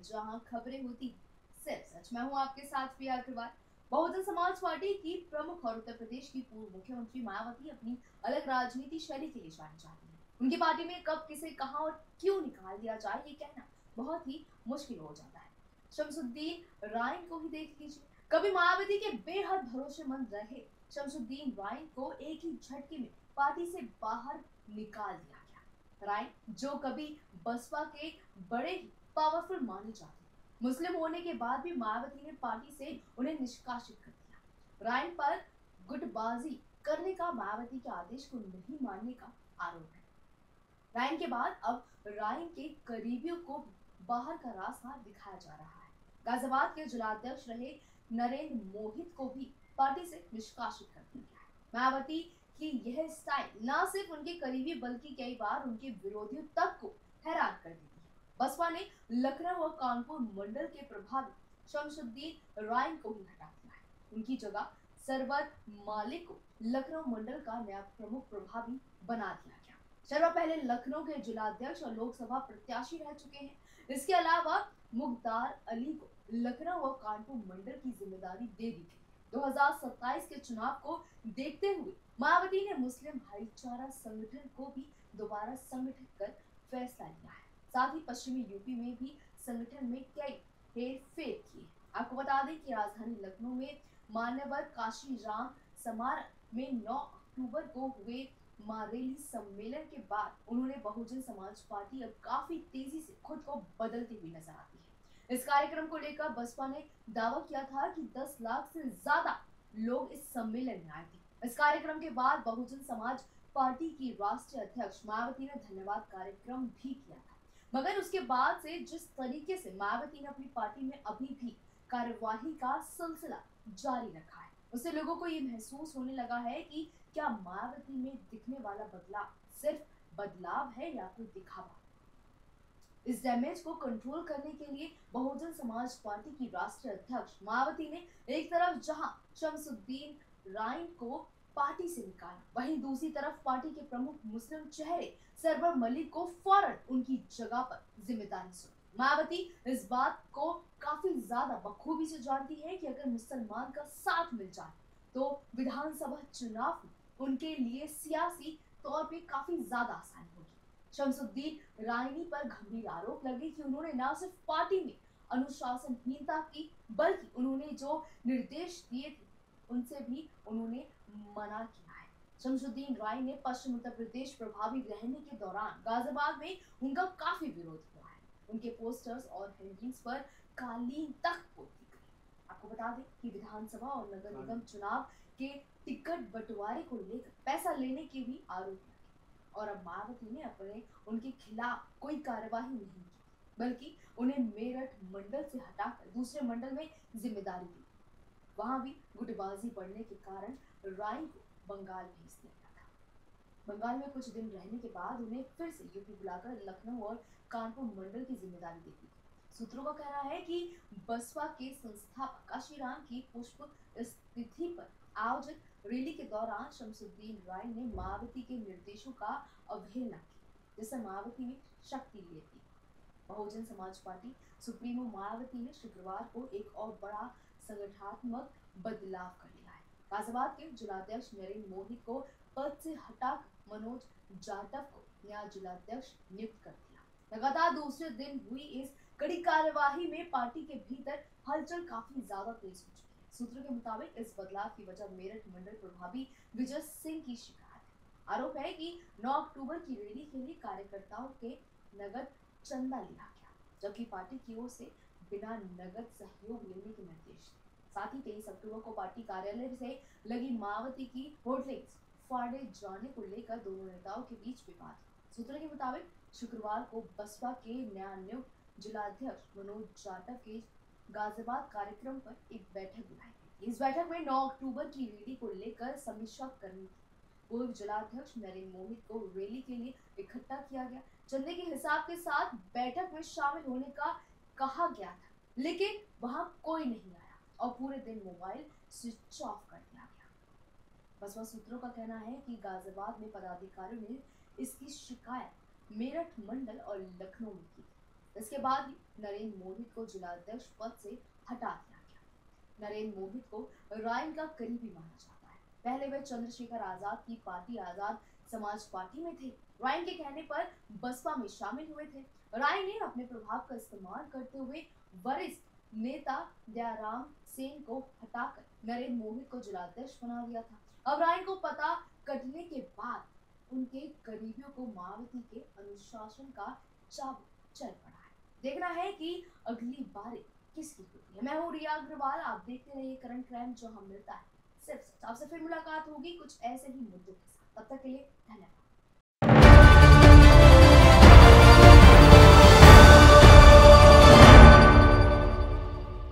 जहां खबरें होती सिर्फ सच। मैं हूं आपके साथ प्रिया अग्रवाल। बहुजन समाज पार्टी की प्रमुख और उत्तर प्रदेश की पूर्व मुख्यमंत्री मायावती अपनी अलग राजनीति शैली के लिए जानी जाती है। उनकी पार्टी में कब किसे कहां और क्यों निकाल दिया जाए ये कहना बहुत ही मुश्किल हो जाता है। शमसुद्दीन राय को ही देख लीजिए। कभी मायावती के बेहद भरोसेमंद रहे शमसुद्दीन राय को एक ही झटके में पार्टी से बाहर निकाल दिया गया। राय जो कभी बसपा के बड़े ही पावरफुल माने जाते थे, मुस्लिम होने के बाद भी मायावती ने पार्टी से उन्हें निष्कासित कर दिया। राय पर गुटबाजी करने का मायावती के आदेश को नहीं मानने का आरोप है। राय के बाद अब राय के करीबियों को बाहर का रास्ता दिखाया जा रहा है। गाजियाबाद के जिलाध्यक्ष रहे नरेंद्र मोहित को भी पार्टी से निष्कासित कर दिया गया है। मायावती की यह स्टाइल न सिर्फ उनके करीबी बल्कि कई बार उनके विरोधियों तक को हैरान कर देती है। बसपा ने लखनऊ और कानपुर मंडल के प्रभावी शमसुद्दीन राय को ही हटा दिया है। उनकी जगह सरवर मालिक को लखनऊ मंडल का नया प्रमुख प्रभावी बना दिया गया। शर्मा पहले लखनऊ के जिलाध्यक्ष और लोकसभा प्रत्याशी रह चुके हैं। इसके अलावा मुख्तार अली को लखनऊ और कानपुर मंडल की जिम्मेदारी दे दी गई। 2027 के चुनाव को देखते हुए मायावती ने मुस्लिम भाईचारा संगठन को भी दोबारा संगठित कर फैसला लिया है। साथ ही पश्चिमी यूपी में भी संगठन में कई हेरफेर किए। आपको बता दें कि राजधानी लखनऊ में मान्यवर काशी राम समारोह में 9 अक्टूबर को हुए मारेली सम्मेलन के बाद उन्होंने बहुजन समाज पार्टी अब काफी तेजी से खुद को बदलती हुई नजर आती है। इस कार्यक्रम को लेकर बसपा ने दावा किया था कि 10 लाख से ज्यादा लोग इस सम्मेलन में आए थे। इस कार्यक्रम के बाद बहुजन समाज पार्टी की राष्ट्रीय अध्यक्ष मायावती ने धन्यवाद कार्यक्रम भी किया था। मगर उसके बाद से जिस तरीके से मायावती ने अपनी पार्टी में अभी भी कार्यवाही का सिलसिला जारी रखा है, उससे लोगों को ये महसूस होने लगा है कि क्या मायावती में दिखने वाला बदलाव सिर्फ बदलाव है या फिर दिखावा। इस डैमेज को कंट्रोल करने के लिए बहुजन समाज पार्टी की राष्ट्रीय अध्यक्ष मायावती ने एक तरफ जहां शमसुद्दीन राय को पार्टी से निकाला, वहीं दूसरी तरफ पार्टी के प्रमुख मुस्लिम चेहरे सरवर मलिक को फौरन उनकी जगह पर जिम्मेदारी सौंपी। मायावती इस बात को काफी ज्यादा बखूबी से जानती है कि अगर मुसलमान का साथ मिल जाए तो विधानसभा चुनाव में उनके लिए सियासी तौर पे काफी ज्यादा आसानी होगी। शमसुद्दीन रायनी पर गंभीर आरोप लगे कि उन्होंने न सिर्फ पार्टी में अनुशासनहीनता की बल्कि उन्होंने जो निर्देश दिए थे उनसे भी उन्होंने मना किया है। शमसुद्दीन राय ने पश्चिम उत्तर प्रदेश प्रभावी रहने के दौरान गाजियाबाद में उनका काफी विरोध हुआ है। उनके पोस्टर्स और हेंगिंग्स पर कालीन तक पोती गई। आपको बता दें कि विधानसभा और नगर निगम चुनाव के टिकट बंटवारे को लेकर पैसा लेने के भी आरोप लगे और अब मायावती ने अपने उनके खिलाफ कोई कार्यवाही नहीं की, बल्कि उन्हें मेरठ मंडल से हटाकर दूसरे मंडल में जिम्मेदारी दी। वहां भी गुटबाजी बढ़ने के कारण राय को बंगाल भेज दिया गया था। बंगाल में कुछ दिन रहने के बाद उन्हें फिर से यूपी बुलाकर लखनऊ और कानपुर मंडल की जिम्मेदारी दी गई। सूत्रों का कहना है कि बसपा के संस्थापक काशीराम की पुष्प स्थिति पर आयोजित रैली के दौरान शमसुद्दीन राय ने मायावती के निर्देशों का अवहेलना की, जिससे मायावती ने शक्ति ली थी। बहुजन समाज पार्टी सुप्रीमो मायावती ने शुक्रवार को एक और बड़ा संगठनात्मक बदलाव कर लिया है। गाजियाबाद के जिलाध्यक्ष नरेंद्र मोहित को पद से हटाकर मनोज जाटव को नया जिलाध्यक्ष नियुक्त कर दिया। लगातार दूसरे दिन हुई इस कड़ी कार्यवाही में पार्टी के भीतर हलचल काफी ज्यादा तेज हो चुकी है। सूत्रों के मुताबिक इस बदलाव की वजह मेरठ मंडल प्रभावी विजय सिंह की शिकायत है। आरोप है कि 9 अक्टूबर की रैली के लिए कार्यकर्ताओं के नगद चंदा लिया गया, जबकि पार्टी की ओर से बिना नगद सहयोग लेने के निर्देश थे। साथ ही 23 अक्टूबर को पार्टी कार्यालय से लगी मायावती की होर्डिंग्स फाड़े जाने को लेकर दोनों नेताओं के बीच विवाद। सूत्रों के मुताबिक शुक्रवार को बसपा के न्यायनियुक्त जिलाध्यक्ष मनोज जाटव के गाजियाबाद कार्यक्रम पर एक बैठक बुलाई गई। इस बैठक में 9 अक्टूबर की रैली को लेकर समीक्षा करनी थी। पूर्व जिलाध्यक्ष नरेंद्र मोहित को रैली के लिए इकट्ठा किया गया। चंदे के हिसाब के साथ बैठक में शामिल होने का कहा गया था, लेकिन वहां कोई नहीं आया और पूरे दिन मोबाइल स्विच ऑफ कर दिया गया। बसपा सूत्रों का कहना है कि गाजियाबाद में पदाधिकारियों ने इसकी शिकायत मेरठ मंडल और लखनऊ में की। इसके बाद ही नरेंद्र मोदी को जिलाध्यक्ष पद से हटा दिया गया। नरेंद्र मोदी को राइन का करीबी माना जाता है। पहले वे चंद्रशेखर आजाद की पार्टी आजाद समाज पार्टी में थे। राइन के कहने पर बसपा में शामिल हुए थे। राय ने अपने प्रभाव का इस्तेमाल करते हुए वरिष्ठ नेता दयाराम सेन को हटाकर नरेंद्र मोदी को जिलाध्यक्ष बना दिया था। अब राय को पता कटने के बाद उनके करीबियों को मायावती के अनुशासन का चाबुक चल पड़ा है। देखना है कि अगली बारी किसकी होती है। मैं हूँ रिया अग्रवाल, आप देखते रहिए करंट क्राइम, जो हम मिलता है सिर्फ सच। आपसे फिर मुलाकात होगी कुछ ऐसे ही मुद्दों के साथ। तब तक के लिए धन्यवाद।